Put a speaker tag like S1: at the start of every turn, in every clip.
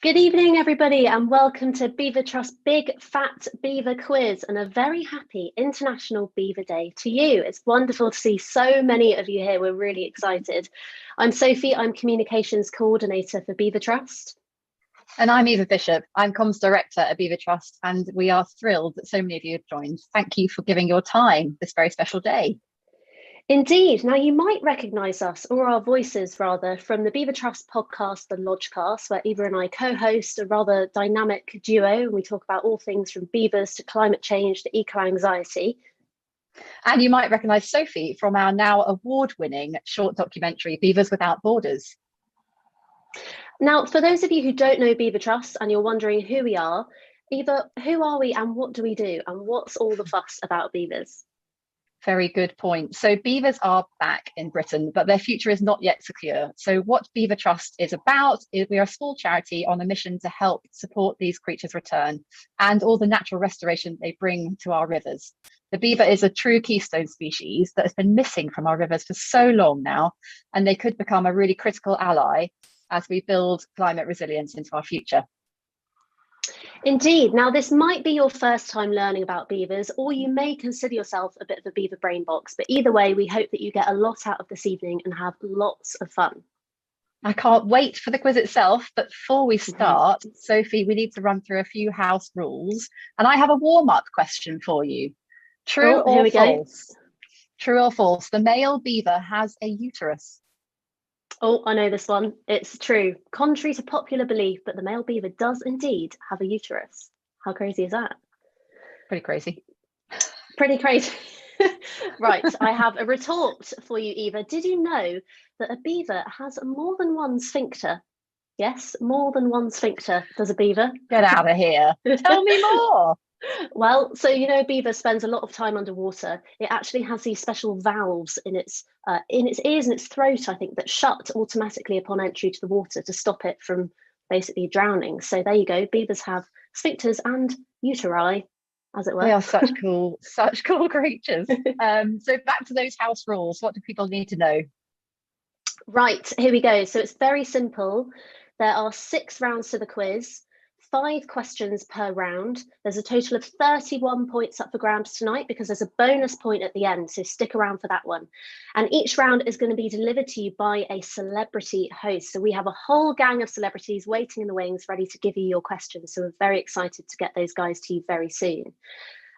S1: Good evening, everybody, and welcome to Beaver Trust Big Fat Beaver Quiz and a very happy International Beaver Day to you. It's wonderful to see so many of you here. We're really excited. I'm Sophie. I'm Communications Coordinator for Beaver Trust.
S2: And I'm Eva Bishop. I'm Comms Director at Beaver Trust, and we are thrilled that so many of you have joined. Thank you for giving your time this very special day.
S1: Indeed. Now, you might recognise us, or our voices rather, from the Beaver Trust podcast, The Lodgecast, where Eva and I co-host a rather dynamic duo, and we talk about all things from beavers to climate change to eco-anxiety.
S2: And you might recognise Sophie from our now award-winning short documentary, Beavers Without Borders.
S1: Now, for those of you who don't know Beaver Trust and you're wondering who we are, Eva, who are we and what do we do? And what's all the fuss about beavers?
S2: Very good point. So beavers are back in Britain, but their future is not yet secure. So what Beaver Trust is about is we are a small charity on a mission to help support these creatures return and all the natural restoration they bring to our rivers. The beaver is a true keystone species that has been missing from our rivers for so long now, and they could become a really critical ally as we build climate resilience into our future.
S1: Indeed. Now, this might be your first time learning about beavers, or you may consider yourself a bit of a beaver brain box. But either way, we hope that you get a lot out of this evening and have lots of fun.
S2: I can't wait for the quiz itself, but before we start, Sophie, we need to run through a few house rules. And I have a warm-up question for you. True or false? True or false? The male beaver has a uterus.
S1: Oh, I know this one. It's true. Contrary to popular belief, but the male beaver does indeed have a uterus. How crazy is that?
S2: Pretty crazy.
S1: Pretty crazy. Right, I have a retort for you, Eva. Did you know that a beaver has more than one sphincter? Yes, more than one sphincter does a beaver.
S2: Get out of here. Tell me more.
S1: Well, so you know, beaver spends a lot of time underwater. It actually has these special valves in its ears and its throat, I think, that shut automatically upon entry to the water to stop it from basically drowning. So there you go. Beavers have sphincters and uteri, as it were.
S2: They are such cool creatures. So back to those house rules. What do people need to know?
S1: Right, here we go. So it's very simple. There are 6 rounds to the quiz. 5 questions per round. There's a total of 31 points up for grabs tonight because there's a bonus point at the end, so stick around for that one. And each round is going to be delivered to you by a celebrity host. So we have a whole gang of celebrities waiting in the wings, ready to give you your questions. So we're very excited to get those guys to you very soon.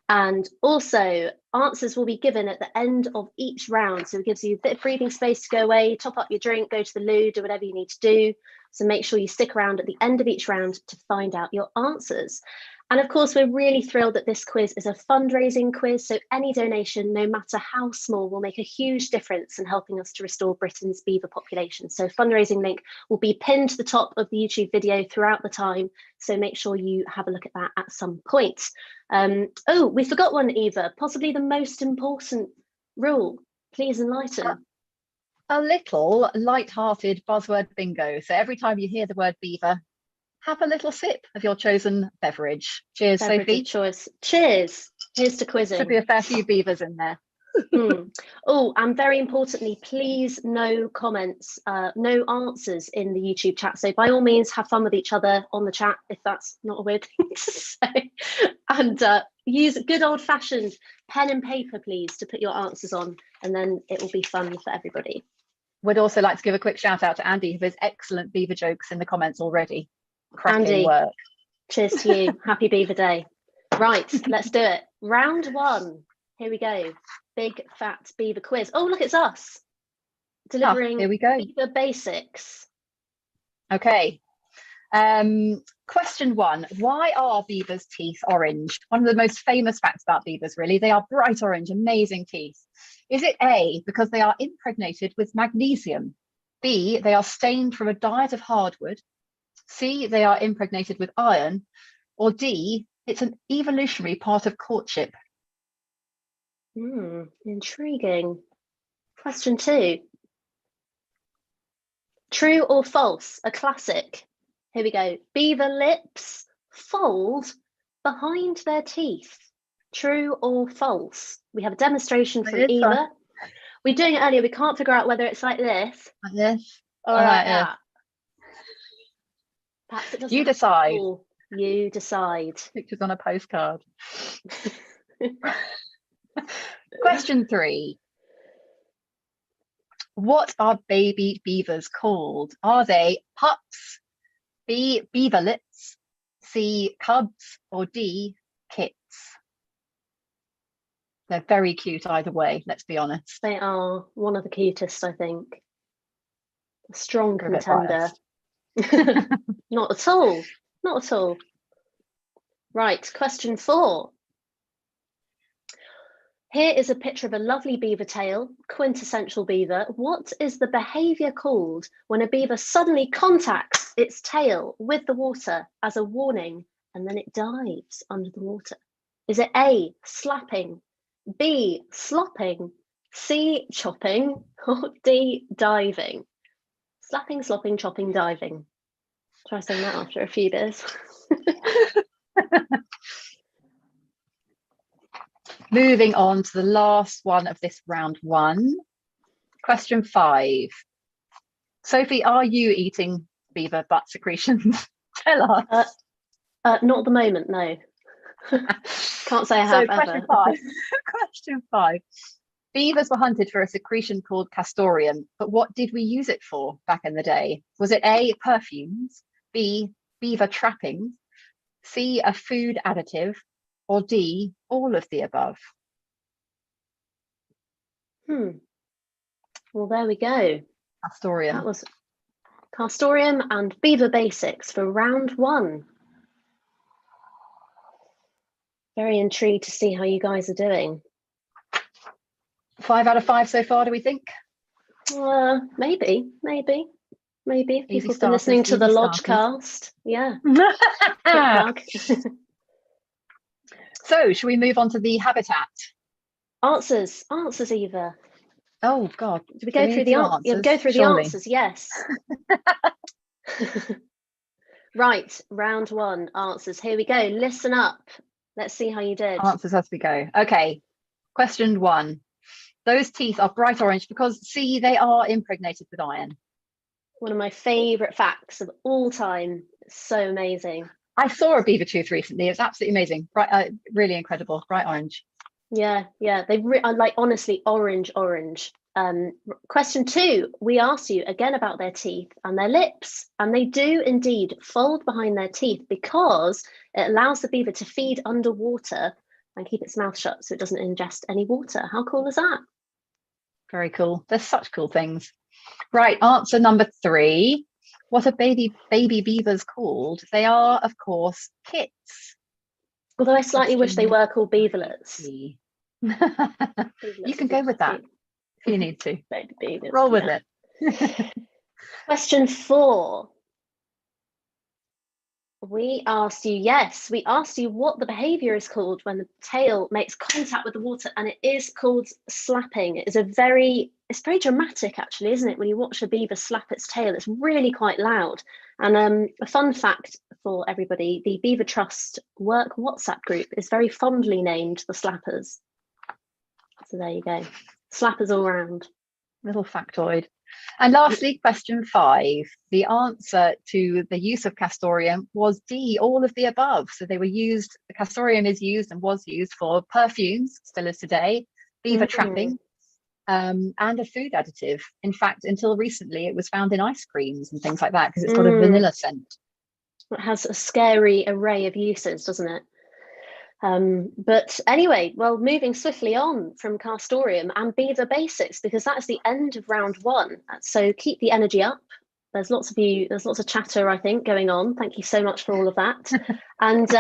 S1: And also, answers will be given at the end of each round. So it gives you a bit of breathing space to go away, top up your drink, go to the loo, do whatever you need to do. So make sure you stick around at the end of each round to find out your answers. And of course, we're really thrilled that this quiz is a fundraising quiz. So any donation, no matter how small, will make a huge difference in helping us to restore Britain's beaver population. So fundraising link will be pinned to the top of the YouTube video throughout the time. So make sure you have a look at that at some point. Oh, we forgot one, Eva, possibly the most important rule. Please enlighten.
S2: A little light-hearted buzzword bingo. So every time you hear the word beaver, have a little sip of your chosen beverage. Cheers, Sophie.
S1: Choice. Cheers. Here's to quizzing.
S2: Should be a fair few beavers in there.
S1: Oh, and very importantly, please no comments, no answers in the YouTube chat. So by all means, have fun with each other on the chat, if that's not a weird thing to say. And use good old-fashioned pen and paper, please, to put your answers on, and then it will be fun for everybody.
S2: Would also like to give a quick shout out to Andy, who has excellent beaver jokes in the comments already. Cracking
S1: Andy,
S2: work.
S1: Cheers to you. Happy Beaver Day. Right, let's do it. Round 1. Here we go. Big fat beaver quiz. Oh, look, it's us delivering
S2: here we go.
S1: Beaver basics.
S2: Okay. Question 1. Why are beavers' teeth orange? One of the most famous facts about beavers, really. They are bright orange, amazing teeth. Is it A, because they are impregnated with magnesium? B, they are stained from a diet of hardwood? C, they are impregnated with iron? Or D, it's an evolutionary part of courtship?
S1: Intriguing. Question 2. True or false? A classic. Here we go. Beaver lips fold behind their teeth. True or false? We have a demonstration from Eva. We were doing it earlier. We can't figure out whether it's like this.
S2: Like this?
S1: Or like that. Perhaps it doesn't
S2: You
S1: have to be
S2: decide.
S1: full. You decide.
S2: Pictures on a postcard. Question 3. What are baby beavers called? Are they pups, B, beaverlets, C, cubs, or D, kits? They're very cute either way, let's be honest.
S1: They are one of the cutest, I think. A strong
S2: We're a bit
S1: contender. Not at all. Not at all. Right, question 4. Here is a picture of a lovely beaver tail, quintessential beaver. What is the behaviour called when a beaver suddenly contacts its tail with the water as a warning and then it dives under the water? Is it A, slapping, B, slopping, C, chopping, or D, diving? Slapping, slopping, chopping, diving. Try saying that after a few beers.
S2: Moving on to the last one of this round 1. Question 5. Sophie, are you eating beaver butt secretions? Tell us.
S1: Not at the moment, no. Can't say I have
S2: question
S1: ever.
S2: 5. Question 5. Beavers were hunted for a secretion called castoreum, but what did we use it for back in the day? Was it A, perfumes, B, beaver trappings, C, a food additive, or D, all of the above?
S1: Well, there we go.
S2: Castoreum.
S1: That was castoreum and beaver basics for round 1. Very intrigued to see how you guys are doing.
S2: 5 out of 5 so far, do we think?
S1: Maybe. If people have been
S2: starters,
S1: listening to the
S2: easy
S1: Lodgecast. Yeah.
S2: So, shall we move on to the habitat?
S1: Answers, Eva.
S2: Oh God!
S1: Do we go through the answers? Yeah, go through the answers. Yes. Right, round 1, answers. Here we go. Listen up. Let's see how you did.
S2: Answers as we go. Okay. Question 1. Those teeth are bright orange because, see, they are impregnated with iron.
S1: One of my favourite facts of all time. So amazing.
S2: I saw a beaver tooth recently. It's absolutely amazing. Bright, really incredible. Bright orange.
S1: Yeah. They are like, honestly, orange. Question 2, we asked you again about their teeth and their lips, and they do indeed fold behind their teeth because it allows the beaver to feed underwater and keep its mouth shut so it doesn't ingest any water. How cool is that?
S2: Very cool. They're such cool things. Right, answer number 3. What are baby beavers called? They are, of course, kits.
S1: Although I slightly wish they were called beaverlets.
S2: You can go with that if you need to.
S1: Roll
S2: with it.
S1: Question 4. We asked you what the behaviour is called when the tail makes contact with the water, and it is called slapping. It's very dramatic, actually, isn't it? When you watch a beaver slap its tail, it's really quite loud. And a fun fact for everybody, the Beaver Trust work WhatsApp group is very fondly named the Slappers. So there you go. Slappers all round.
S2: Little factoid. And lastly, question 5. The answer to the use of castoreum was D, all of the above. So they were used, the castoreum is used and was used for perfumes, still is today, beaver trapping, and a food additive. In fact, until recently, it was found in ice creams and things like that because it's got a vanilla scent.
S1: It has a scary array of uses, doesn't it? But anyway, well, moving swiftly on from castoreum and beaver basics, because that's the end of round 1. So keep the energy up. There's lots of chatter, I think, going on. Thank you so much for all of that. And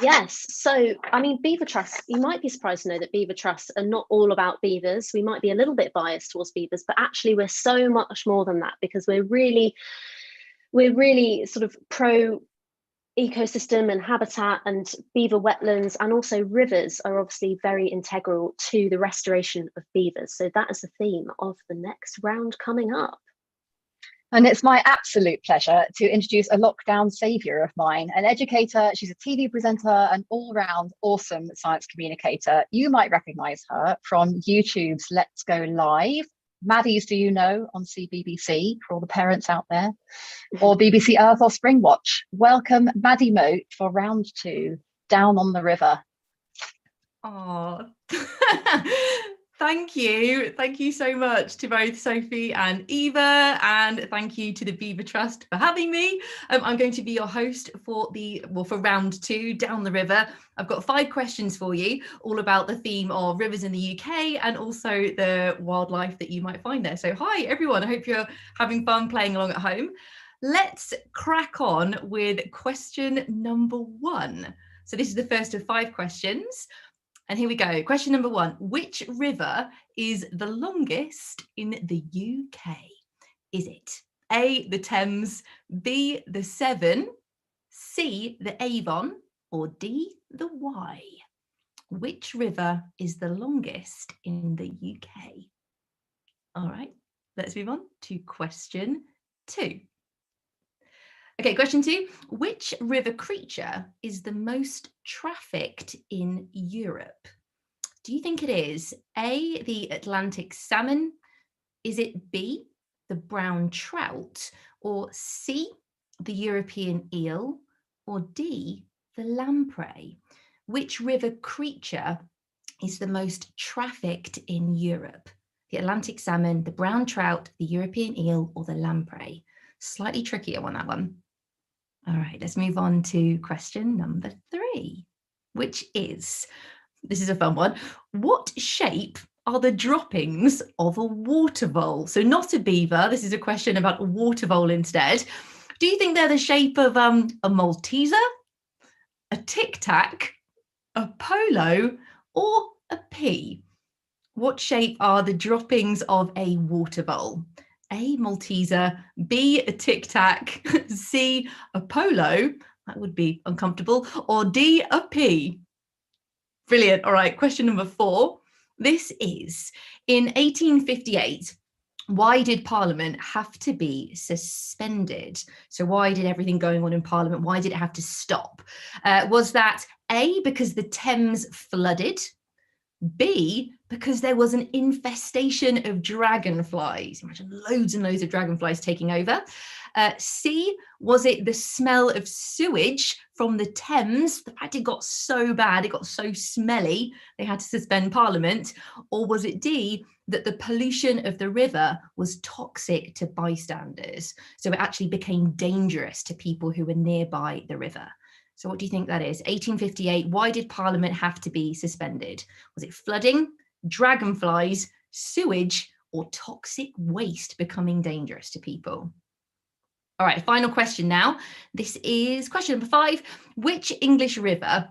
S1: yes, so I mean, Beaver Trust, you might be surprised to know that Beaver Trusts are not all about beavers. We might be a little bit biased towards beavers, but actually we're so much more than that, because we're really sort of pro ecosystem and habitat, and beaver wetlands and also rivers are obviously very integral to the restoration of beavers. So that is the theme of the next round coming up.
S2: And it's my absolute pleasure to introduce a lockdown saviour of mine, an educator. She's a TV presenter, an all-round awesome science communicator. You might recognise her from YouTube's Let's Go Live, Maddie's Do You Know on CBBC for all the parents out there, or BBC Earth or Springwatch. Welcome Maddie Moate for round 2, Down on the River.
S3: Oh, thank you so much to both Sophie and Eva, and thank you to the Beaver Trust for having me. I'm going to be your host for round 2, Down the River. I've got 5 questions for you, all about the theme of rivers in the UK and also the wildlife that you might find there. So hi everyone, I hope you're having fun playing along at home. Let's crack on with question number 1. So this is the first of 5 questions. And here we go. Question number 1. Which river is the longest in the UK? Is it A, the Thames, B, the Severn, C, the Avon, or D, the Wye? Which river is the longest in the UK? All right, let's move on to question 2. Okay, question 2. Which river creature is the most trafficked in Europe? Do you think it is A, the Atlantic salmon? Is it B, the brown trout? Or C, the European eel? Or D, the lamprey? Which river creature is the most trafficked in Europe? The Atlantic salmon, the brown trout, the European eel, or the lamprey? Slightly trickier on that one. All right, let's move on to question number 3, which is, this is a fun one. What shape are the droppings of a water vole? So not a beaver, this is a question about a water vole instead. Do you think they're the shape of a Malteser, a Tic Tac, a polo, or a pea? What shape are the droppings of a water vole? A, Malteser, B, a Tic Tac, C, a polo, that would be uncomfortable, or D, a pea? Brilliant. All right, question number 4. This is, in 1858, why did Parliament have to be suspended? So why did everything going on in Parliament, why did it have to stop? Was that A, because the Thames flooded? B, because there was an infestation of dragonflies. Imagine loads and loads of dragonflies taking over. C, was it the smell of sewage from the Thames? The fact it got so bad, it got so smelly, they had to suspend Parliament. Or was it D, that the pollution of the river was toxic to bystanders? So it actually became dangerous to people who were nearby the river. So what do you think that is? 1858, why did Parliament have to be suspended? Was it flooding, dragonflies, sewage, or toxic waste becoming dangerous to people? All right, final question now. This is question number 5. Which English river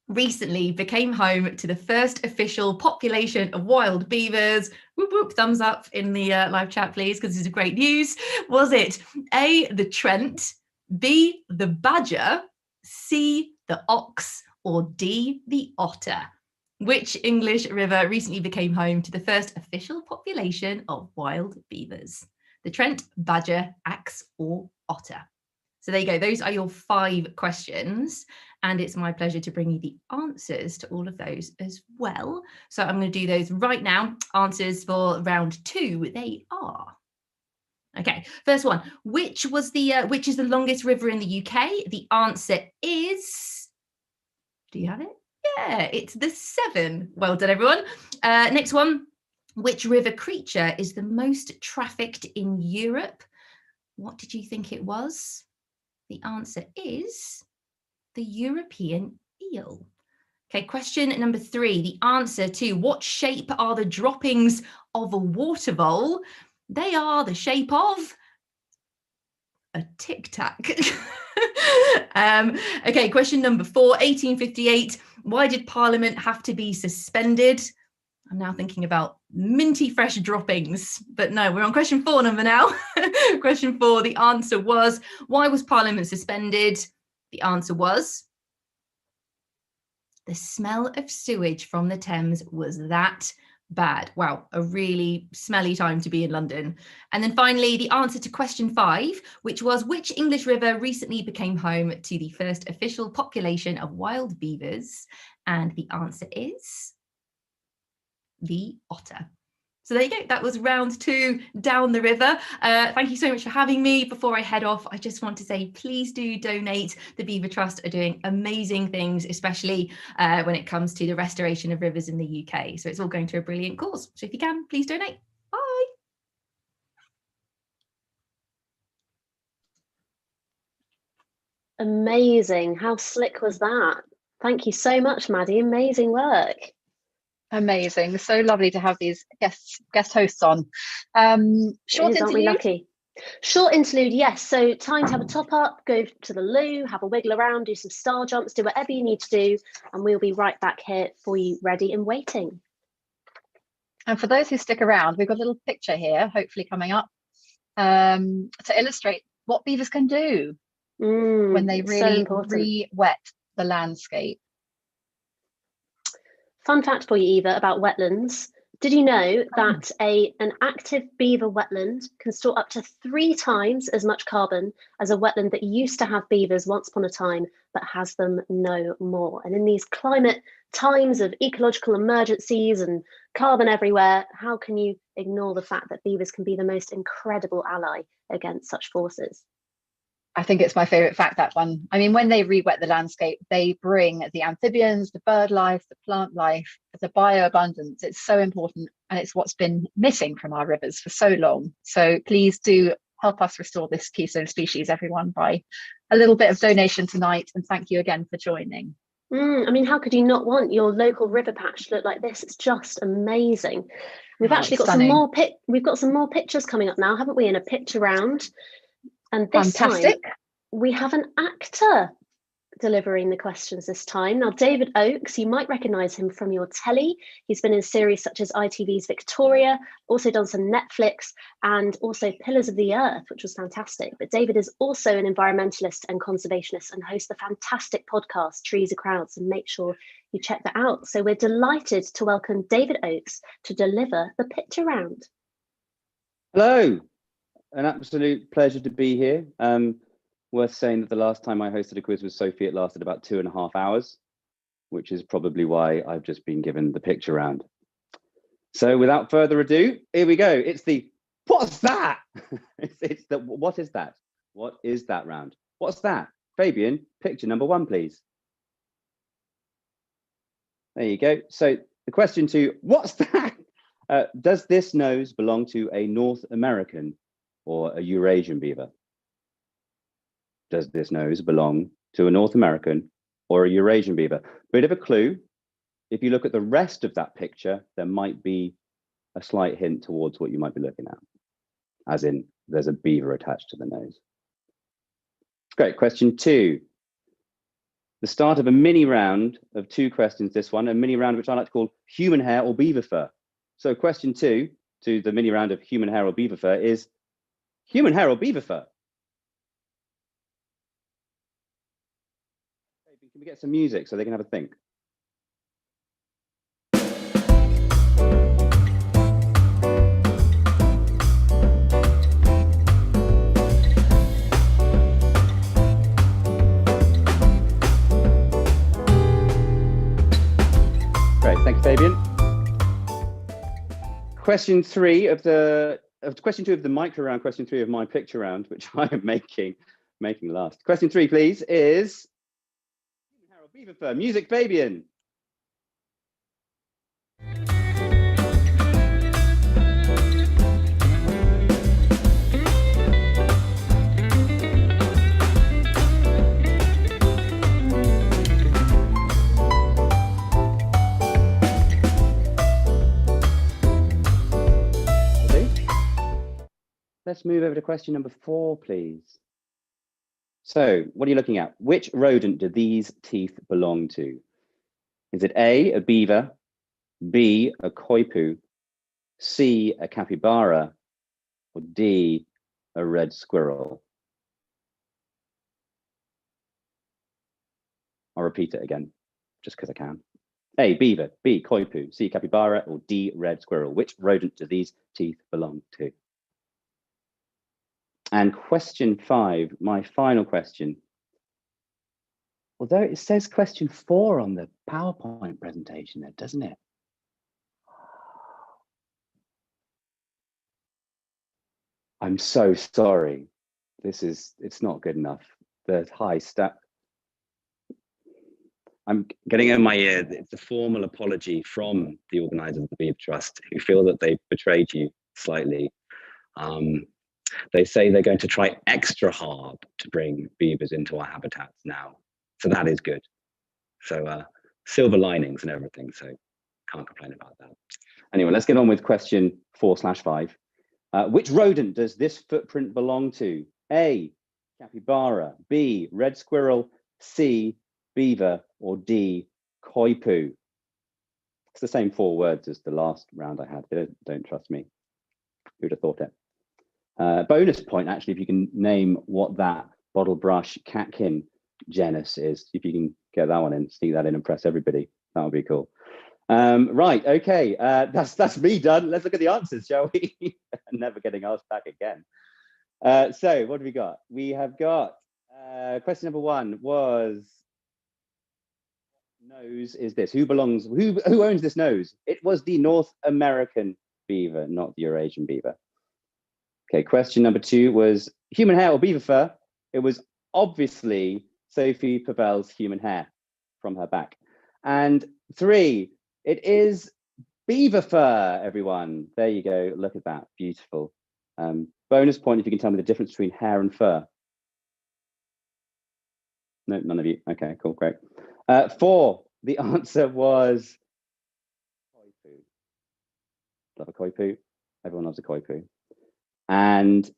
S3: recently became home to the first official population of wild beavers? Whoop, whoop, thumbs up in the live chat, please, because this is great news. Was it A, the Trent, B, the Badger, C, the Ox, or D, the Otter? Which English river recently became home to the first official population of wild beavers? The Trent, Badger, Axe, or Otter? So there you go. Those are your 5 questions. And it's my pleasure to bring you the answers to all of those as well. So I'm going to do those right now. Answers for round 2, they are. Okay, first one. Which is the longest river in the UK? The answer is, do you have it? Yeah, it's the Severn. Well done, everyone. Next one. Which river creature is the most trafficked in Europe? What did you think it was? The answer is the European eel. Okay, question number 3. The answer to what shape are the droppings of a water vole? They are the shape of a Tic Tac. Okay, question number 4, 1858. Why did Parliament have to be suspended? I'm now thinking about minty fresh droppings, but no, we're on question 4 number now. Question 4, the answer was, why was Parliament suspended? The answer was, the smell of sewage from the Thames was that bad. Wow, a really smelly time to be in London. And then finally, the answer to question 5, which was, which English river recently became home to the first official population of wild beavers? And the answer is the Otter. So there you go. That was round 2 down the river. Thank you so much for having me. Before I head off, I just want to say, please do donate. The Beaver Trust are doing amazing things, especially when it comes to the restoration of rivers in the UK. So it's all going to a brilliant cause. So if you can, please donate. Bye.
S1: Amazing. How slick was that? Thank you so much, Maddie. Amazing work.
S2: Amazing. So lovely to have these guest hosts on. Short
S1: Aren't we lucky? Short interlude, yes. So time to have a top up, go to the loo, have a wiggle around, do some star jumps, do whatever you need to do, and we'll be right back here for you, ready and waiting.
S2: And for those who stick around, we've got a little picture here, hopefully coming up, to illustrate what beavers can do when they really re-wet the landscape.
S1: Fun fact for you, Eva, about wetlands. Did you know that an active beaver wetland can store up to 3 times as much carbon as a wetland that used to have beavers once upon a time, but has them no more? And in these climate times of ecological emergencies and carbon everywhere, how can you ignore the fact that beavers can be the most incredible ally against such forces?
S2: I think it's my favourite fact, that one. I mean, when they re-wet the landscape, they bring the amphibians, the bird life, the plant life, the bioabundance. It's so important, and it's what's been missing from our rivers for so long. So please do help us restore this keystone species, everyone, by a little bit of donation tonight. And thank you again for joining.
S1: I mean, how could you not want your local river patch to look like this? It's just amazing. We've actually got some more we've got some more pictures coming up now, haven't we, in a picture round? And this time we have an actor delivering the questions this time. Now, David Oakes, you might recognise him from your telly. He's been in series such as ITV's Victoria, also done some Netflix, and also Pillars of the Earth, which was fantastic. But David is also an environmentalist and conservationist and hosts the fantastic podcast Trees Are Crowds, and make sure you check that out. So we're delighted to welcome David Oakes to deliver the picture round.
S4: Hello. An absolute pleasure to be here. Worth saying that the last time I hosted a quiz with Sophie, it lasted about 2.5 hours, which is probably why I've just been given the picture round. So without further ado, here we go. It's the what's that? it's the what is that? What is that round? What's that? Fabian, picture number 1, please. There you go. So the question 2, what's that? Does this nose belong to a North American or a Eurasian beaver? Does this nose belong to a North American or a Eurasian beaver? Bit of a clue. If you look at the rest of that picture, there might be a slight hint towards what you might be looking at, as in there's a beaver attached to the nose. Great. Question 2. The start of a mini round of 2 questions, this one, a mini round which I like to call human hair or beaver fur. So question 2 to the mini round of human hair or beaver fur is human hair or beaver fur? Can we get some music so they can have a think? Great, thank you, Fabian. Question 3 of the question 2 of the micro round, question 3 of my picture round, which I am making last. Question 3, please, is beaver fur. Music, Fabian. Let's move over to question number 4, please. So what are you looking at? Which rodent do these teeth belong to? Is it A, a beaver, B, a koipu, C, a capybara, or D, a red squirrel? I'll repeat it again, just because I can. A, beaver, B, koipu, C, capybara, or D, red squirrel. Which rodent do these teeth belong to? And question 5, my final question. Although it says question 4 on the PowerPoint presentation there, doesn't it? I'm so sorry. It's not good enough. The high stat. I'm getting in my ear. It's a formal apology from the organisers of the Beaver Trust, who feel that they've betrayed you slightly. They say they're going to try extra hard to bring beavers into our habitats now. So that is good. So silver linings and everything. So can't complain about that. Anyway, let's get on with question 4/5. Which rodent does this footprint belong to? A, capybara, B, red squirrel, C, beaver, or D, koipu? It's the same 4 words as the last round I had. Don't trust me. Who'd have thought it? Bonus point, actually, if you can name what that bottle brush catkin genus is. If you can get that one in, sneak that in and press everybody. That would be cool. Right, okay, that's me done. Let's look at the answers, shall we? Never getting asked back again. So what have we got? We have got question number 1 was, nose is this? Who owns this nose? It was the North American beaver, not the Eurasian beaver. Okay, question number 2 was human hair or beaver fur? It was obviously Sophie Pavelle's human hair from her back. And 3, it is beaver fur, everyone. There you go, look at that, beautiful. Bonus point if you can tell me the difference between hair and fur. No, none of you. Okay, cool, great. 4, the answer was koipu. Love a koipu. Everyone loves a koipu. And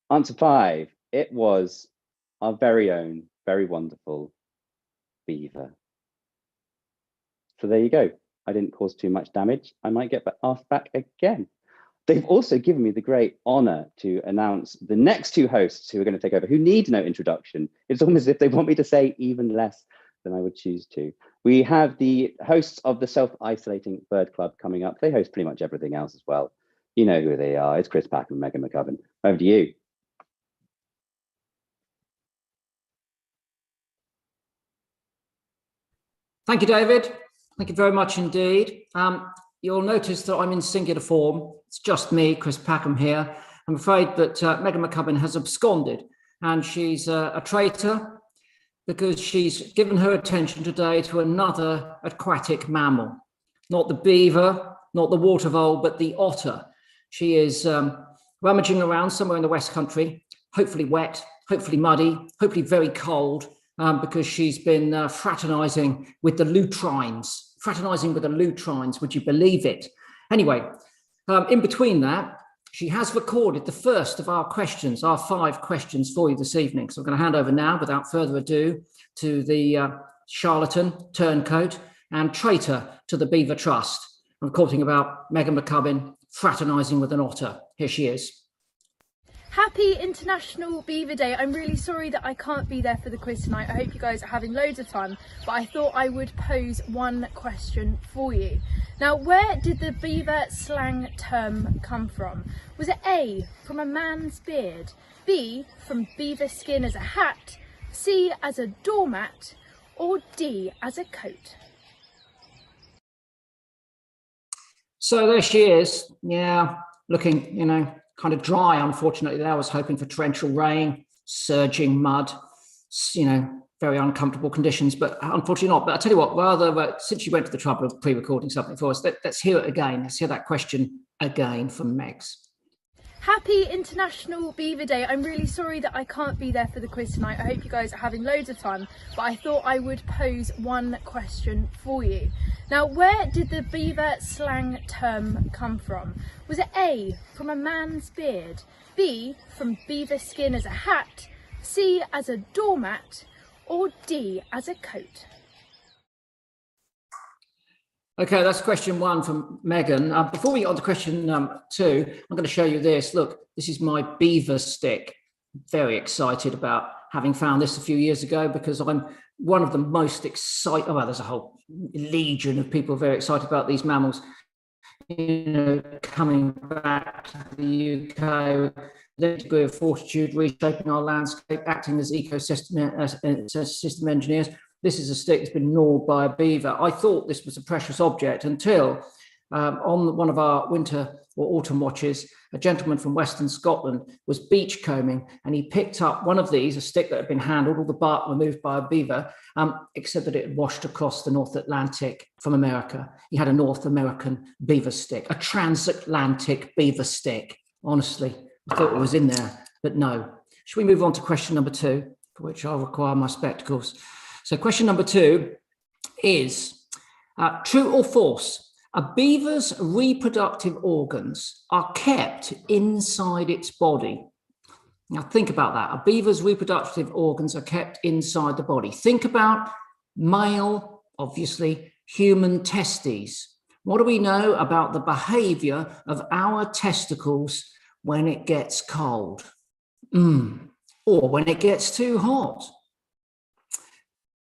S4: answer 5, it was our very own, very wonderful beaver. So there you go. I didn't cause too much damage. I might get asked back again. They've also given me the great honor to announce the next 2 hosts who are going to take over, who need no introduction. It's almost as if they want me to say even less than I would choose to. We have the hosts of the Self-Isolating Bird Club coming up. They host pretty much everything else as well. You know who they are. It's Chris Packham and Megan McCubbin. Over to you.
S5: Thank you, David. Thank you very much indeed. You'll notice that I'm in singular form. It's just me, Chris Packham here. I'm afraid that Megan McCubbin has absconded, and she's a traitor because she's given her attention today to another aquatic mammal. Not the beaver, not the water vole, but the otter. She is rummaging around somewhere in the West Country, hopefully wet, hopefully muddy, hopefully very cold, because she's been fraternizing with the lutrines. Fraternizing with the lutrines, would you believe it? Anyway, in between that, she has recorded the first of our questions, our 5 questions for you this evening. So I'm going to hand over now, without further ado, to the charlatan, turncoat, and traitor to the Beaver Trust. I'm talking about Megan McCubbin fraternizing with an otter. Here she is.
S6: Happy International Beaver Day. I'm really sorry that I can't be there for the quiz tonight. I hope you guys are having loads of fun, but I thought I would pose one question for you. Now, where did the beaver slang term come from? Was it A, from a man's beard, B, from beaver skin as a hat, C, as a doormat, or D, as a coat?
S5: So there she is. Yeah, looking, kind of dry, unfortunately. I was hoping for torrential rain, surging mud, very uncomfortable conditions, but unfortunately not. But I'll tell you what, rather, since you went to the trouble of pre-recording something for us, let's hear it again. Let's hear that question again from Megs.
S6: Happy International Beaver Day. I'm really sorry that I can't be there for the quiz tonight. I hope you guys are having loads of fun, but I thought I would pose one question for you. Now, where did the beaver slang term come from? Was it A, from a man's beard, B, from beaver skin as a hat, C, as a doormat, or D, as a coat?
S5: Okay, that's question 1 from Megan. Before we get on to question 2, I'm going to show you this. Look, this is my beaver stick. Very excited about having found this a few years ago because I'm one of the most excited. Well, there's a whole legion of people very excited about these mammals. Coming back to the UK, the degree of fortitude, reshaping our landscape, acting as system engineers. This is a stick that's been gnawed by a beaver. I thought this was a precious object until on one of our winter or autumn watches, a gentleman from Western Scotland was beach combing, and he picked up one of these, a stick that had been handled, all the bark removed by a beaver, except that it had washed across the North Atlantic from America. He had a North American beaver stick, a transatlantic beaver stick. Honestly, I thought it was in there, but no. Should we move on to question number 2, for which I'll require my spectacles? So question number 2 is true or false? A beaver's reproductive organs are kept inside its body. Now think about that. A beaver's reproductive organs are kept inside the body. Think about male, obviously, human testes. What do we know about the behavior of our testicles when it gets cold? Or when it gets too hot?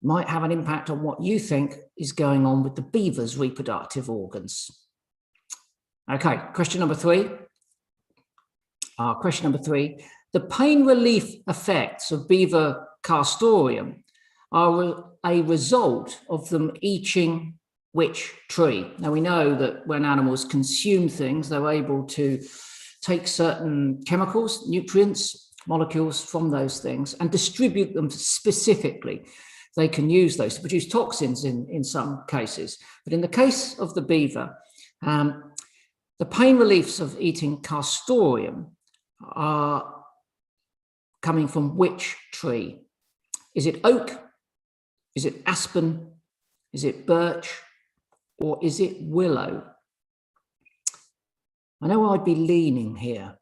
S5: Might have an impact on what you think is going on with the beaver's reproductive organs. Okay, question number 3. Question number 3. The pain relief effects of beaver castoreum are a result of them eating which tree? Now we know that when animals consume things, they're able to take certain chemicals, nutrients, molecules from those things and distribute them specifically. They can use those to produce toxins in some cases. But in the case of the beaver, the pain reliefs of eating castoreum are coming from which tree? Is it oak? Is it aspen? Is it birch? Or is it willow? I know I'd be leaning here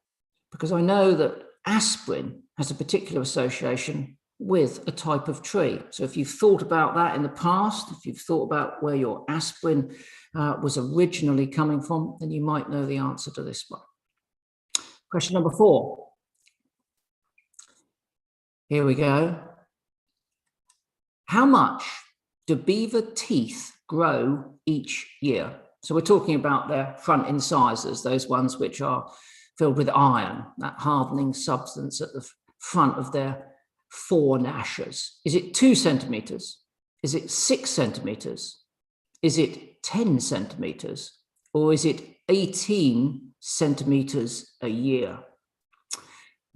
S5: because I know that aspirin has a particular association with a type of tree. So if you've thought about that in the past, if you've thought about where your aspirin was originally coming from, then you might know the answer to this one. Question number 4. Here we go. How much do beaver teeth grow each year? So we're talking about their front incisors, those ones which are filled with iron, that hardening substance at the front of their foregnashers. Is it 2 centimeters? Is it 6 centimeters? Is it 10 centimeters? Or is it 18 centimeters a year?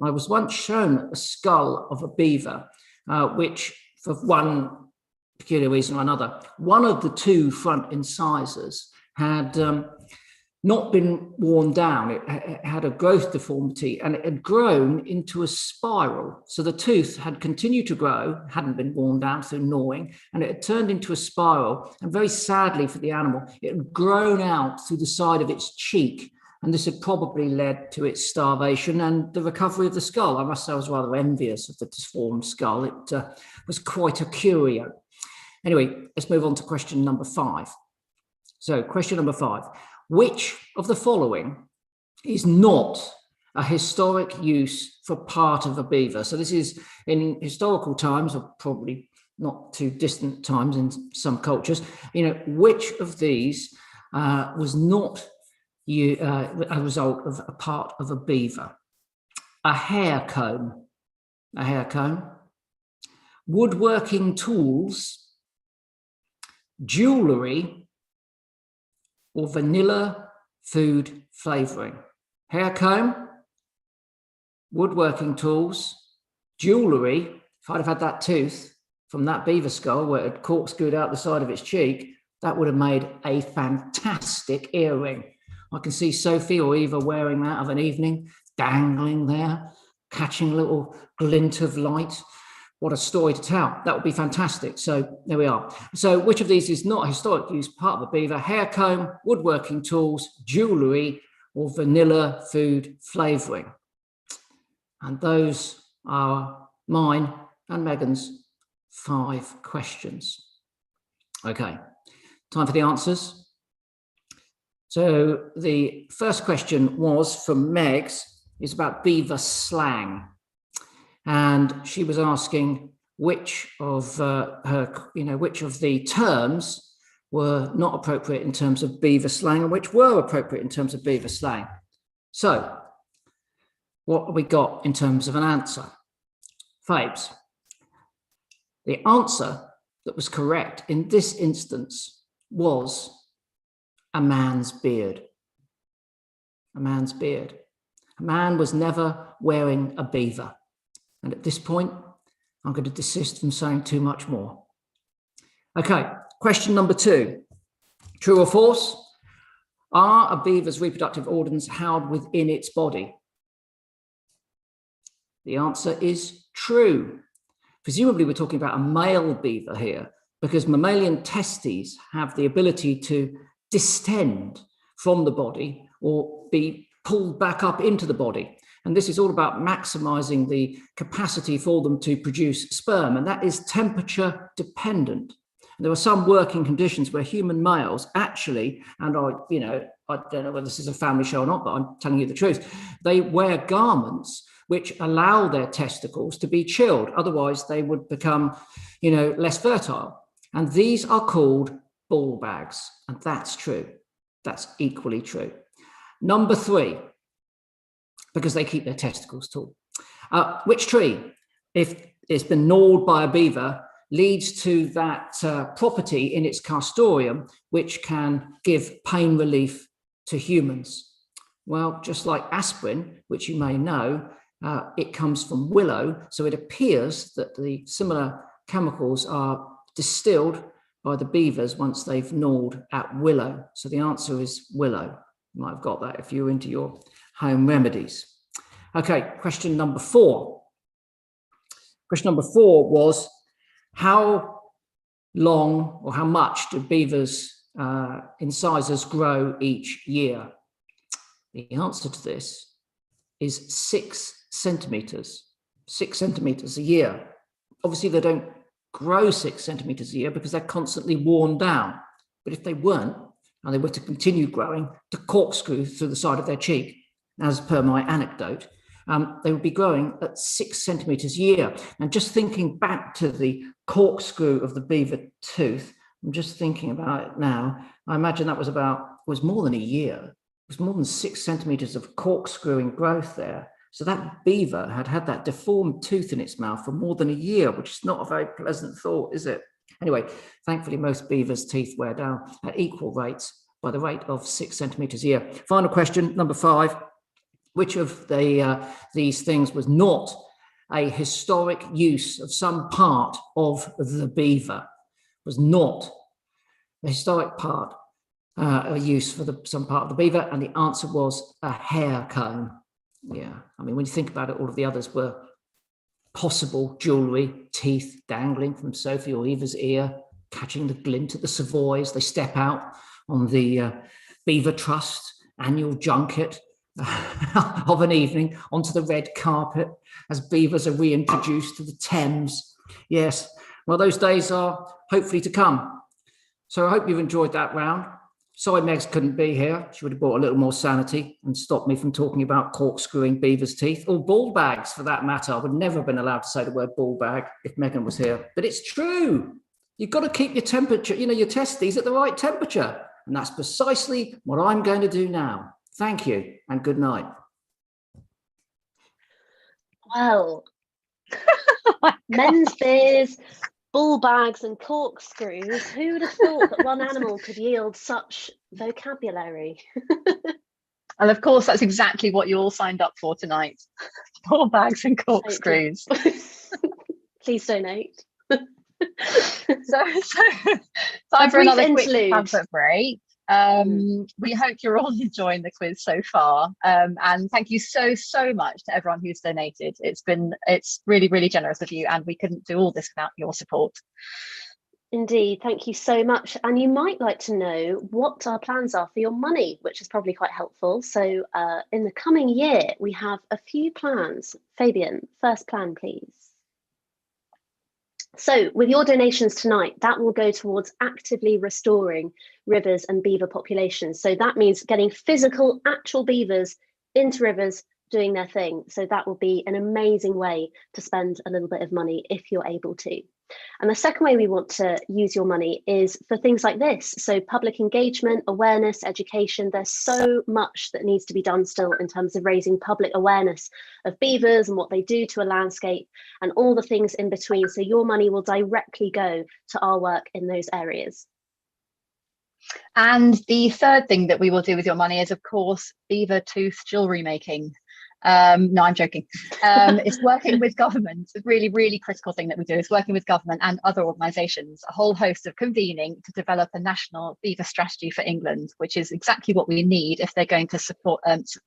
S5: I was once shown a skull of a beaver, which for one peculiar reason or another, one of the 2 front incisors had not been worn down. It had a growth deformity and it had grown into a spiral. So the tooth had continued to grow, hadn't been worn down through gnawing, and it had turned into a spiral. And very sadly for the animal, it had grown out through the side of its cheek. And this had probably led to its starvation and the recovery of the skull. I must say I was rather envious of the deformed skull. It was quite a curio. Anyway, let's move on to question number 5. So question number 5. Which of the following is not a historic use for part of a beaver? So this is in historical times, or probably not too distant times in some cultures. Which of these was not a result of a part of a beaver? A hair comb, woodworking tools, jewelry, or vanilla food flavoring? Hair comb, woodworking tools, jewelry. If I'd have had that tooth from that beaver skull where it had corkscrewed out the side of its cheek, that would have made a fantastic earring. I can see Sophie or Eva wearing that of an evening, dangling there, catching a little glint of light. What a story to tell. That would be fantastic. So there we are. So which of these is not a historic use part of a beaver? Hair comb, woodworking tools, jewelry, or vanilla food flavoring? And those are mine and Megan's 5 questions. Okay, time for the answers. So the first question was from Megs, is about beaver slang. And she was asking which of which of the terms were not appropriate in terms of beaver slang and which were appropriate in terms of beaver slang. So what have we got in terms of an answer? Fabes, the answer that was correct in this instance was a man's beard. a man's beard. A man was never wearing a beaver. And at this point, I'm going to desist from saying too much more. Okay, question number 2. True or false? Are a beaver's reproductive organs held within its body? The answer is true. Presumably, we're talking about a male beaver here, because mammalian testes have the ability to distend from the body or be pulled back up into the body. And this is all about maximizing the capacity for them to produce sperm, and that is temperature dependent. And there are some working conditions where human males actually, and I don't know whether this is a family show or not, but I'm telling you the truth, they wear garments which allow their testicles to be chilled. Otherwise, they would become, less fertile. And these are called ball bags. And that's true. That's equally true. Number 3, because they keep their testicles tall. Which tree, if it's been gnawed by a beaver, leads to that property in its castoreum, which can give pain relief to humans? Well, just like aspirin, which you may know, it comes from willow. So it appears that the similar chemicals are distilled by the beavers once they've gnawed at willow. So the answer is willow. You might have got that if you're into your home remedies. Okay, question number 4. Question number 4 was, how long or how much do beavers' incisors grow each year? The answer to this is 6 centimeters. 6 centimeters a year. Obviously, they don't grow 6 centimeters a year because they're constantly worn down. But if they weren't, and they were to continue growing to corkscrew through the side of their cheek, as per my anecdote, they would be growing at 6 centimeters a year. And just thinking back to the corkscrew of the beaver tooth, I'm just thinking about it now. I imagine that was more than a year. It was more than 6 centimeters of corkscrewing growth there. So that beaver had that deformed tooth in its mouth for more than a year, which is not a very pleasant thought, is it? Anyway, thankfully, most beavers' teeth wear down at equal rates by the rate of 6 centimeters a year. Final question, number 5. Which of these things was not a historic use of some part of the beaver? Was not a historic part, a use for some part of the beaver? And the answer was a hair comb. Yeah, I mean, when you think about it, all of the others were possible jewellery, teeth dangling from Sophie or Eva's ear, catching the glint at the Savoys. They step out on the Beaver Trust annual junket of an evening onto the red carpet as beavers are reintroduced to the Thames. Yes, well, those days are hopefully to come. So I hope you've enjoyed that round. Sorry Megs couldn't be here. She would have brought a little more sanity and stopped me from talking about corkscrewing beavers' teeth, or ball bags for that matter. I would never have been allowed to say the word ball bag if Megan was here. But it's true. You've got to keep your temperature, your testes at the right temperature. And that's precisely what I'm going to do now. Thank you and good night.
S1: Well, men's beers, ball bags and corkscrews. Who would have thought that one animal could yield such vocabulary?
S2: And of course, that's exactly what you all signed up for tonight. Ball bags and corkscrews.
S1: Please donate.
S2: So time for another quick pamphlet break. We hope you're all enjoying the quiz so far, and thank you so much to everyone who's donated. It's really, really generous of you, and we couldn't do all this without your support.
S1: Indeed, thank you so much. And you might like to know what our plans are for your money, which is probably quite helpful. So in the coming year, we have a few plans. Fabian, first plan, please. So with your donations tonight, that will go towards actively restoring rivers and beaver populations. So that means getting physical, actual beavers into rivers doing their thing. So that will be an amazing way to spend a little bit of money if you're able to. And the second way we want to use your money is for things like this. So public engagement, awareness, education. There's so much that needs to be done still in terms of raising public awareness of beavers and what they do to a landscape and all the things in between. So your money will directly go to our work in those areas.
S2: And the third thing that we will do with your money is, of course, beaver tooth jewellery making. No, I'm joking. It's working with government. A really, really critical thing that we do is working with government and other organisations, a whole host of convening to develop a national beaver strategy for England, which is exactly what we need if they're going to support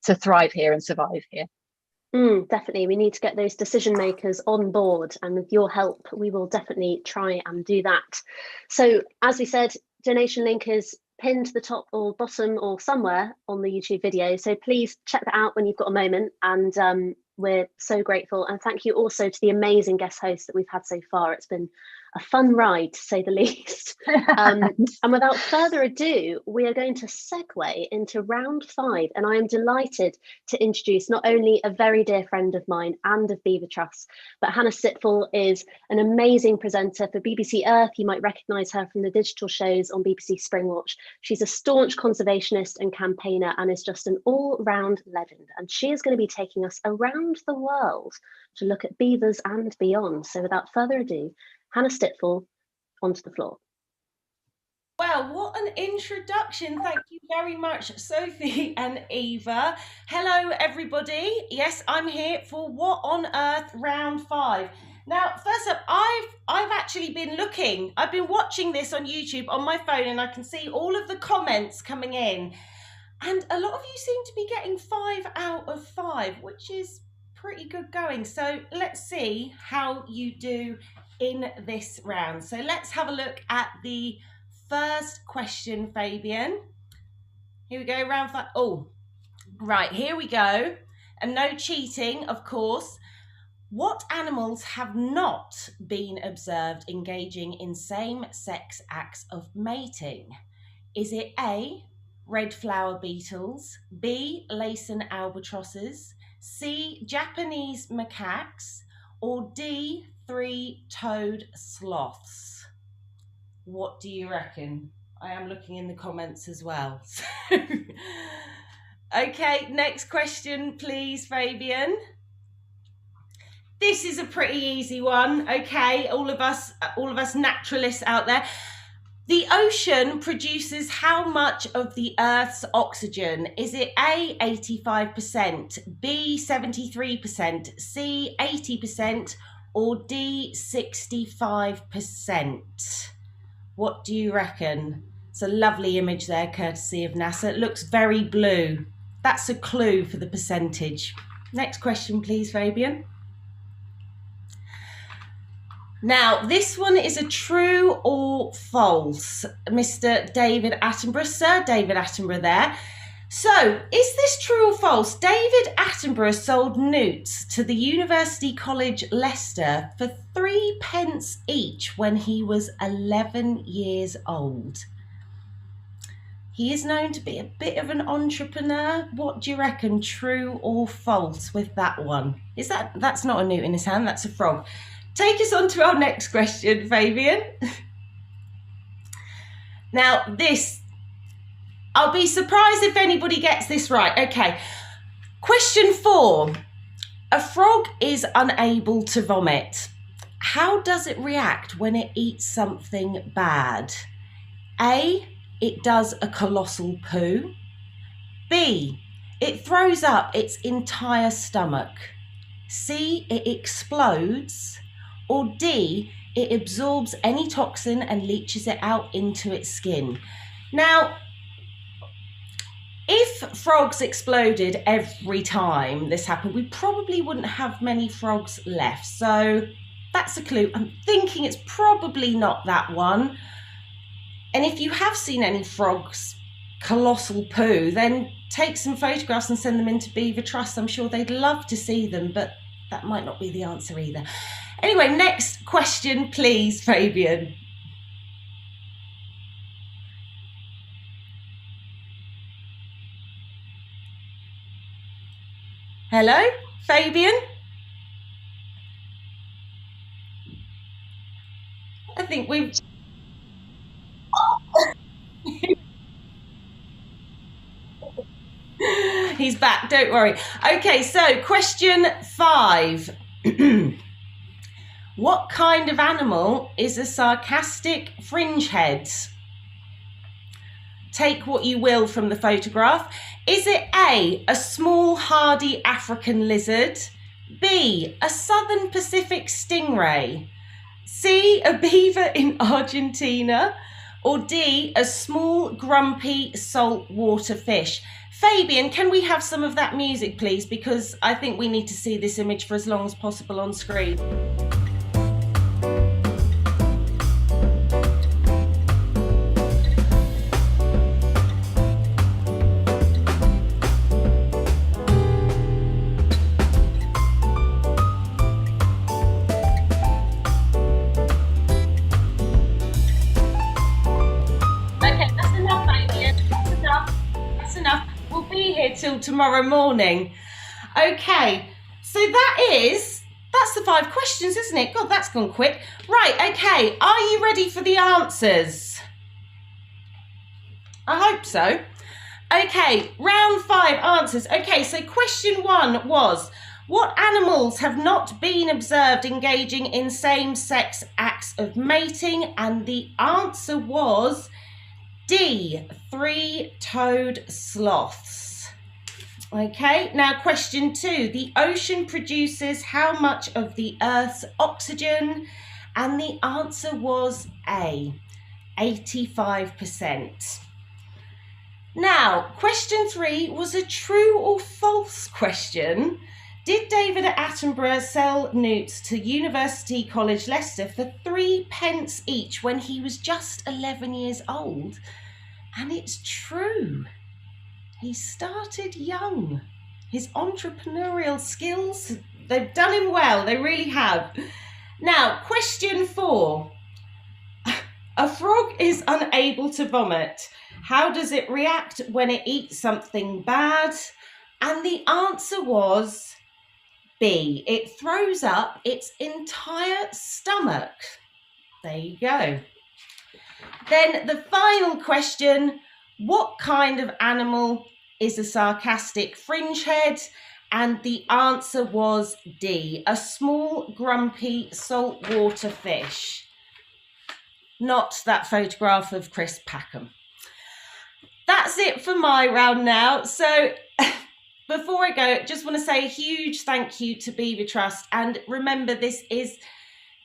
S2: to thrive here and survive here.
S1: Definitely, we need to get those decision makers on board, and with your help, we will definitely try and do that. So, as we said, donation link is pinned to the top or bottom or somewhere on the YouTube video. So please check that out when you've got a moment. And we're so grateful. And thank you also to the amazing guest hosts that we've had so far. It's been a fun ride, to say the least. And without further ado, we are going to segue into round 5. And I am delighted to introduce not only a very dear friend of mine and of Beaver Trust, but Hannah Stitfall is an amazing presenter for BBC Earth. You might recognise her from the digital shows on BBC Springwatch. She's a staunch conservationist and campaigner and is just an all-round legend. And she is going to be taking us around the world to look at beavers and beyond. So without further ado, Hannah Stitfall, onto the floor.
S7: Well, what an introduction. Thank you very much, Sophie and Eva. Hello, everybody. Yes, I'm here for What on Earth round 5. Now, first up, I've actually been looking. I've been watching this on YouTube on my phone, and I can see all of the comments coming in. And a lot of you seem to be getting 5 out of 5, which is pretty good going. So let's see how you do in this round. So let's have a look at the first question, Fabian. Here we go, round 5. Oh, right, here we go. And no cheating, of course. What animals have not been observed engaging in same-sex acts of mating? Is it A, red flower beetles, B, Laysan albatrosses, C, Japanese macaques, or D, 3-toed sloths? What do you reckon? I am looking in the comments as well. Okay, next question, please, Fabian. This is a pretty easy one. Okay, all of us naturalists out there. The ocean produces how much of the Earth's oxygen? Is it A, 85%, B, 73%, C, 80%, or D, 65%? What do you reckon? It's a lovely image there, courtesy of NASA. It looks very blue. That's a clue for the percentage. Next question, please, Fabian. Now, this one is a true or false, Mr. David Attenborough, Sir David Attenborough there. So, is this true or false? David Attenborough sold newts to the University College Leicester for 3 pence each when he was 11 years old. He is known to be a bit of an entrepreneur. What do you reckon, true or false with that one? That's not a newt in his hand, that's a frog. Take us on to our next question, Fabian. Now, I'll be surprised if anybody gets this right. Okay, question 4. A frog is unable to vomit. How does it react when it eats something bad? A, it does a colossal poo. B, it throws up its entire stomach. C, it explodes. Or D, it absorbs any toxin and leaches it out into its skin. Now, if frogs exploded every time this happened, we probably wouldn't have many frogs left. So that's a clue. I'm thinking it's probably not that one. And if you have seen any frogs colossal poo, then take some photographs and send them into Beaver Trust. I'm sure they'd love to see them, but that might not be the answer either. Anyway, next question, please, Fabian. Hello, Fabian? I think we've... He's back, don't worry. Okay, so question 5. What kind of animal is a sarcastic fringehead? take what you will from the photograph. Is it A, a small hardy African lizard, B, a southern Pacific stingray, C, a beaver in Argentina, or D, a small grumpy saltwater fish? Fabian, can we have some of that music, please? Because I think we need to see this image for as long as possible on screen. Till tomorrow morning. Okay, so that's the 5 questions, isn't it? God, that's gone quick. Right, okay, are you ready for the answers? I hope so. Okay, round 5 answers. Okay, so question 1 was, what animals have not been observed engaging in same-sex acts of mating? And the answer was D, 3-toed sloths. Okay, now question 2. The ocean produces how much of the Earth's oxygen? And the answer was A, 85%. Now, question 3 was a true or false question. Did David Attenborough sell newts to University College Leicester for 3 pence each when he was just 11 years old? And it's true. He started young. His entrepreneurial skills, they've done him well. They really have. Now, question 4. A frog is unable to vomit. How does it react when it eats something bad? And the answer was B. It throws up its entire stomach. There you go. Then the final question. What kind of animal is a sarcastic fringehead? And the answer was D, a small, grumpy, saltwater fish. Not that photograph of Chris Packham. That's it for my round now. So before I go, just want to say a huge thank you to Beaver Trust. And remember, this is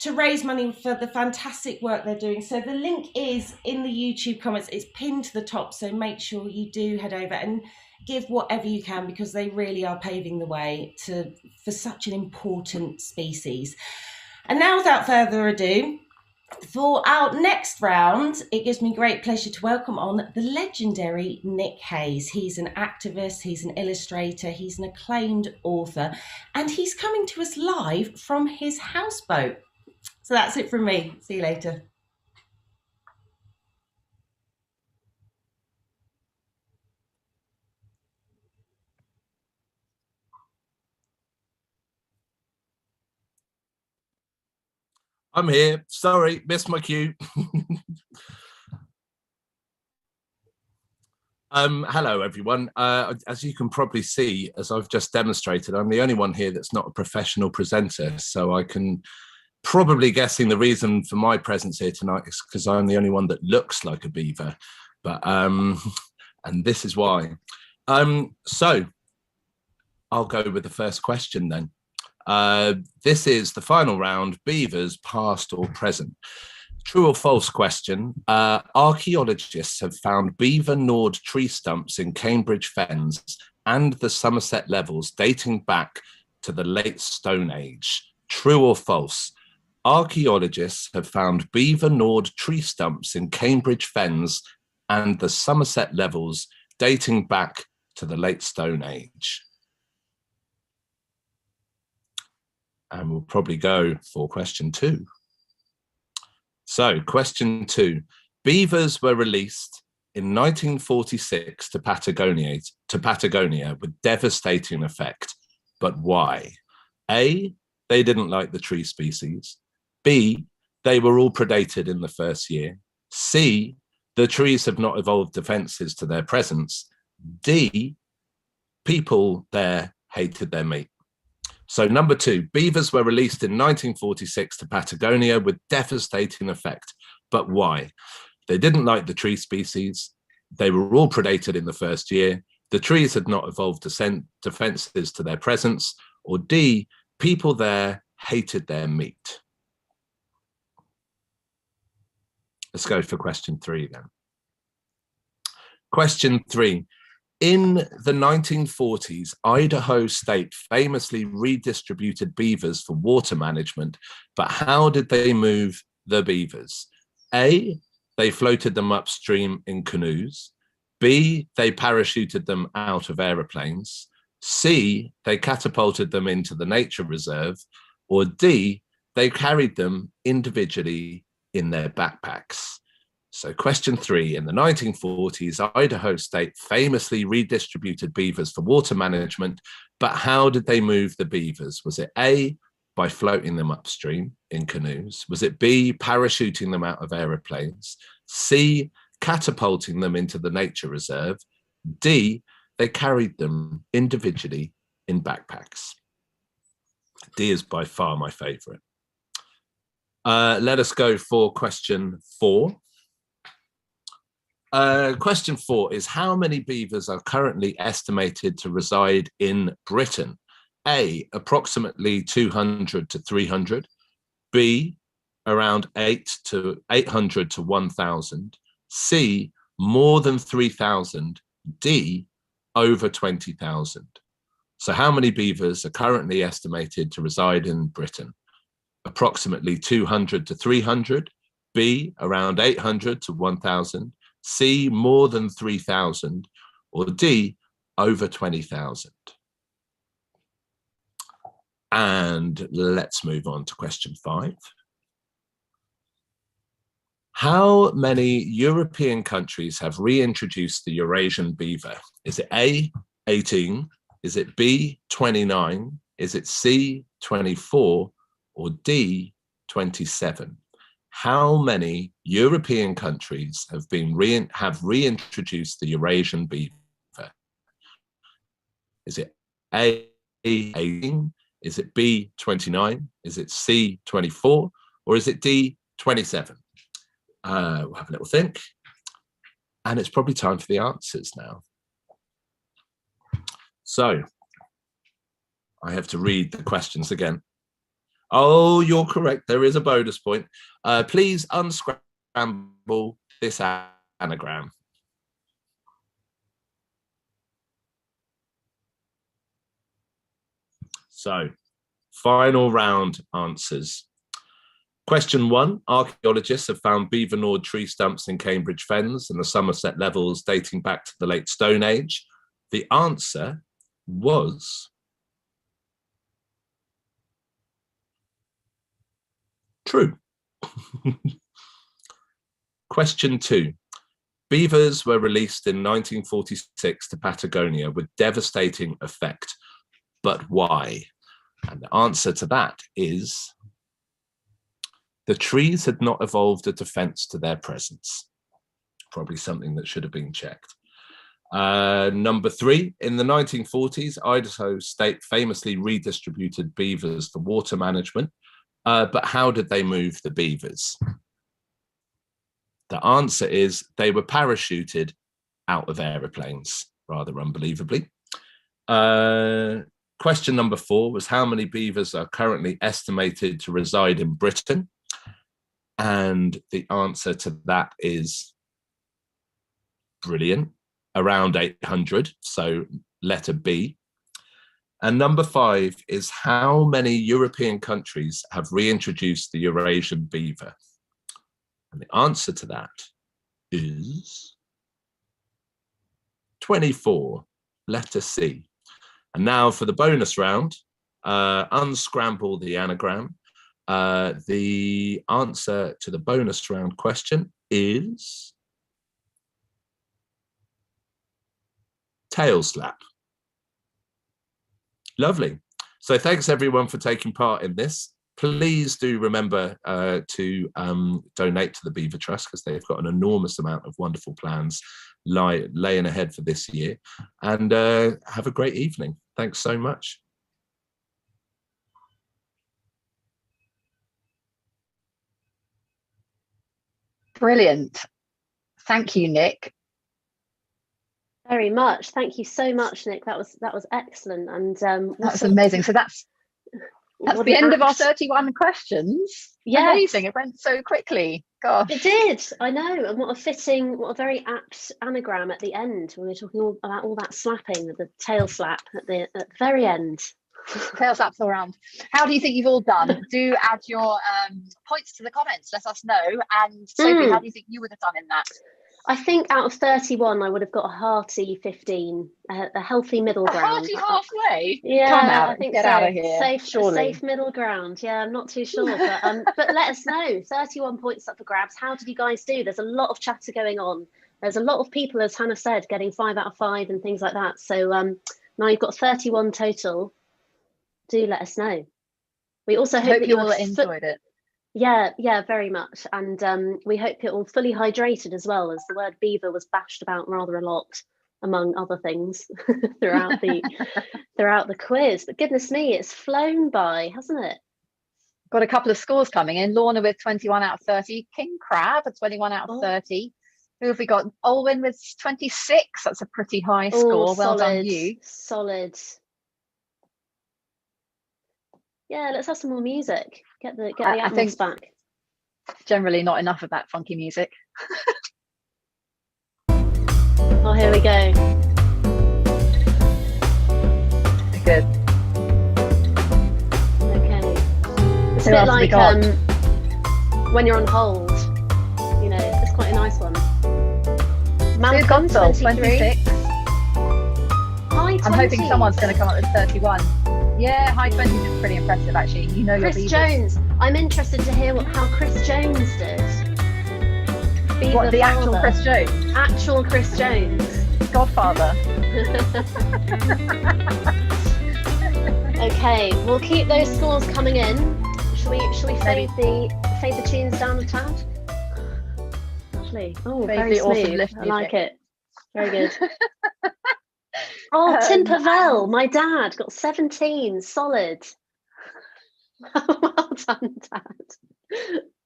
S7: to raise money for the fantastic work they're doing. So the link is in the YouTube comments. It's pinned to the top. So make sure you do head over and give whatever you can, because they really are paving the way for such an important species. And now, without further ado, for our next round, it gives me great pleasure to welcome on the legendary Nick Hayes. He's an activist, he's an illustrator, he's an acclaimed author, and he's coming to us live from his houseboat. So that's it from me. See you later.
S8: I'm here. Sorry, missed my cue. Hello, everyone. As you can probably see, as I've just demonstrated, I'm the only one here that's not a professional presenter. So I can probably guessing the reason for my presence here tonight is because I'm the only one that looks like a beaver. But and this is why. So I'll go with the first question then. This is the final round, beavers past or present. True or false question. Archaeologists have found beaver gnawed tree stumps in Cambridge Fens and the Somerset Levels dating back to the late Stone Age. True or false? Archaeologists have found beaver gnawed tree stumps in Cambridge Fens and the Somerset Levels dating back to the late Stone Age. And we'll probably go for question 2. So, question 2. Beavers were released in 1946 to Patagonia with devastating effect. But why? A, they didn't like the tree species. B, they were all predated in the first year. C, the trees have not evolved defenses to their presence. D, people there hated their meat. So number 2, beavers were released in 1946 to Patagonia with devastating effect. But why? They didn't like the tree species. they were all predated in the first year, the trees had not evolved defenses to their presence, or D, people there hated their meat. Let's go for question 3 then. Question 3. In the 1940s, Idaho State famously redistributed beavers for water management, but how did they move the beavers? A, they floated them upstream in canoes. B, they parachuted them out of aeroplanes. C, they catapulted them into the nature reserve. Or D, they carried them individually in their backpacks. So question 3, in the 1940s, Idaho State famously redistributed beavers for water management, but how did they move the beavers? Was it A, by floating them upstream in canoes? Was it B, parachuting them out of aeroplanes? C, catapulting them into the nature reserve? D, they carried them individually in backpacks. D is by far my favorite. Let us go for question 4. Question 4 is, how many beavers are currently estimated to reside in Britain? A, approximately 200 to 300. B, around 800 to 1,000. C, more than 3,000. D, over 20,000. So how many beavers are currently estimated to reside in Britain? Approximately 200 to 300. B, around 800 to 1,000. C, more than 3,000, or D, over 20,000. And let's move on to question 5. How many European countries have reintroduced the Eurasian beaver? Is it A, 18? Is it B, 29? Is it C, 24? Or D, 27? How many European countries have reintroduced the Eurasian beaver? Is it A, 18? Is it B, 29? Is it C, 24? Or is it D, 27? We'll have a little think. And it's probably time for the answers now. So I have to read the questions again. Oh, you're correct. There is a bonus point. Please unscramble this anagram. So, final round answers. Question 1, archaeologists have found beaver gnawed tree stumps in Cambridge Fens and the Somerset levels dating back to the late Stone Age. The answer was true. Question 2. Beavers were released in 1946 to Patagonia with devastating effect, but why? And the answer to that is the trees had not evolved a defense to their presence. Probably something that should have been checked. Number 3, in the 1940s, Idaho State famously redistributed beavers for water management. But how did they move the beavers? The answer is they were parachuted out of aeroplanes, rather unbelievably. Question number 4 was, how many beavers are currently estimated to reside in Britain? And the answer to that is brilliant, around 800, so letter B. And number 5 is, how many European countries have reintroduced the Eurasian beaver? And the answer to that is 24, letter C. And now for the bonus round, unscramble the anagram. The answer to the bonus round question is tail slap. Lovely. So thanks everyone for taking part in this. Please do remember to donate to the Beaver Trust, because they've got an enormous amount of wonderful plans laying ahead for this year. And have a great evening. Thanks so much.
S2: Brilliant. Thank you, Nick.
S1: Very much. Thank you so much, Nick. That was excellent. And
S2: that's amazing. So that's the end of our 31 questions.
S1: Yes.
S2: Amazing. It went so quickly. Gosh.
S1: It did. I know. And what a very apt anagram at the end when we're talking about all that slapping, the tail slap at the very end.
S2: Tail slaps all around. How do you think you've all done? Do add your points to the comments. Let us know. And Sophie, how do you think you would have done in that?
S1: I think out of 31, I would have got a hearty 15, a healthy middle ground.
S2: A hearty halfway?
S1: Yeah,
S2: come out,
S1: I think
S2: get
S1: so.
S2: out of here.
S1: Safe middle ground. Yeah, I'm not too sure, but let us know. 31 points up for grabs. How did you guys do? There's a lot of chatter going on. There's a lot of people, as Hannah said, getting 5 out of 5 and things like that. So now you've got 31 total. Do let us know. We also hope that
S2: you all enjoyed it.
S1: Yeah, very much. And we hope you're all fully hydrated as well, as the word beaver was bashed about rather a lot, among other things, throughout the quiz. But goodness me, it's flown by, hasn't it?
S2: Got a couple of scores coming in. Lorna with 21 out of 30. King Crab at 21 out of 30. Who have we got? Olwyn with 26. That's a pretty high score. Well done, you.
S1: Solid. Yeah, let's have some more music. Get the atmos back.
S2: Generally not enough of that funky music.
S1: Oh, here we go.
S2: Good.
S1: Okay. It's a bit like when you're on hold. You know, it's quite a nice one.
S2: Malcolm, 26.
S1: High 20.
S2: I'm hoping someone's going to come up with 31. Yeah, high 20s is pretty impressive, actually. You know,
S1: Chris Jones. I'm interested to hear how Chris Jones did.
S2: The actual Chris Jones?
S1: Actual Chris Jones.
S2: Godfather.
S1: Okay, we'll keep those scores coming in. Shall we fade the tunes down a tad? Actually, very smooth.
S2: Awesome
S1: I like it. Very good. Oh, Tim Pavelle, my dad, got 17, solid. Well done, Dad.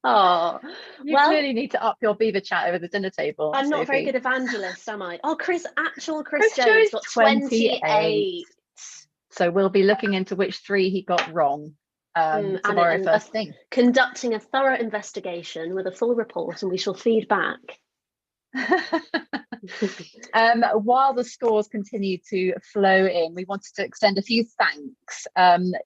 S1: Oh,
S2: you clearly need to up your beaver chat over the dinner table.
S1: I'm not a very good evangelist, am I? Oh, Chris Jones got 28.
S2: So we'll be looking into which 3 he got wrong tomorrow first thing.
S1: Conducting a thorough investigation with a full report, and we shall feed back.
S2: While the scores continue to flow in, we wanted to extend a few thanks.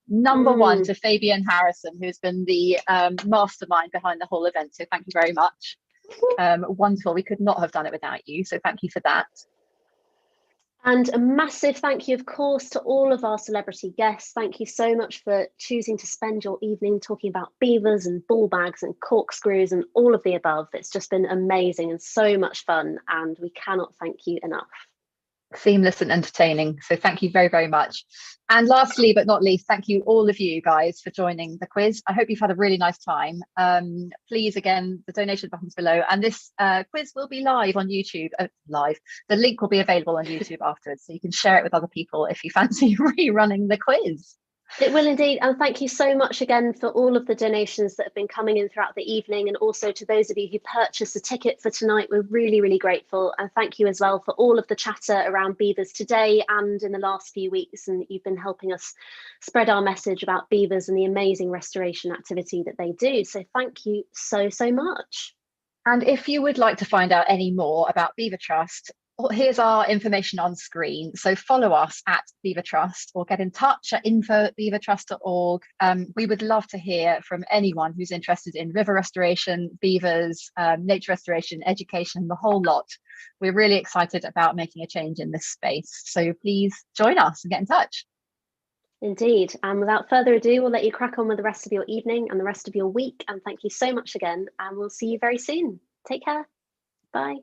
S2: Number one to Fabian Harrison, who's been the mastermind behind the whole event. So thank you very much. Wonderful. We could not have done it without you. So thank you for that. And a massive thank you, of course, to all of our celebrity guests. Thank you so much for choosing to spend your evening talking about beavers and ball bags and corkscrews and all of the above. It's just been amazing and so much fun, and we cannot thank you enough. Seamless and entertaining. So thank you very, very much. And lastly, but not least, thank you all of you guys for joining the quiz. I hope you've had a really nice time. Please, again, the donation button's below. And this quiz will be live on YouTube. The link will be available on YouTube afterwards, so you can share it with other people if you fancy rerunning the quiz. It will indeed. And thank you so much again for all of the donations that have been coming in throughout the evening, and also to those of you who purchased a ticket for tonight. We're really, really grateful. And thank you as well for all of the chatter around beavers today and in the last few weeks. And you've been helping us spread our message about beavers and the amazing restoration activity that they do. So thank you so, so much. And if you would like to find out any more about Beaver Trust, here's our information on screen. So follow us at Beaver Trust or get in touch at info@beavertrust.org. We would love to hear from anyone who's interested in river restoration, beavers, nature restoration, education, the whole lot. We're really excited about making a change in this space. So please join us and get in touch. Indeed. And without further ado, we'll let you crack on with the rest of your evening and the rest of your week. And thank you so much again. And we'll see you very soon. Take care. Bye.